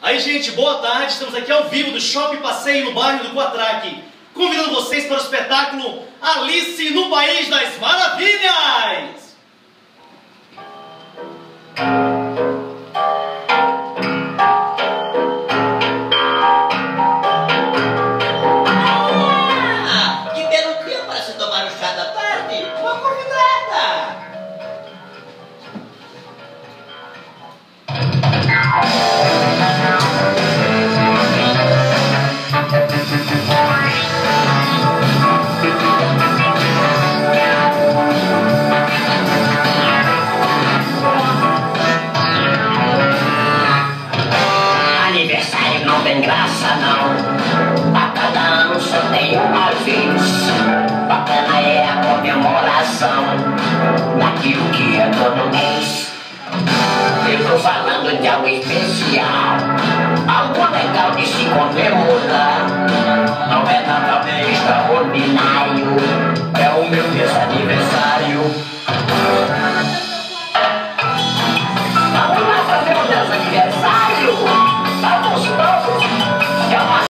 Aí, gente, boa tarde. Estamos aqui ao vivo do Shopping Passeio no bairro do Quatraque, convidando vocês para o espetáculo Alice no País das Maravilhas. Que belo dia para se tomar um chá da tarde. Uma convidada. Aniversário não tem graça não. A cada ano só tem uma vez. Bacana é a comemoração daquilo que é todo mês. Eu tô falando de algo especial, algo legal de se comemorar. Não é nada bem extraordinário, é o meu desaniversário. Vamos lá fazer o desaniversário.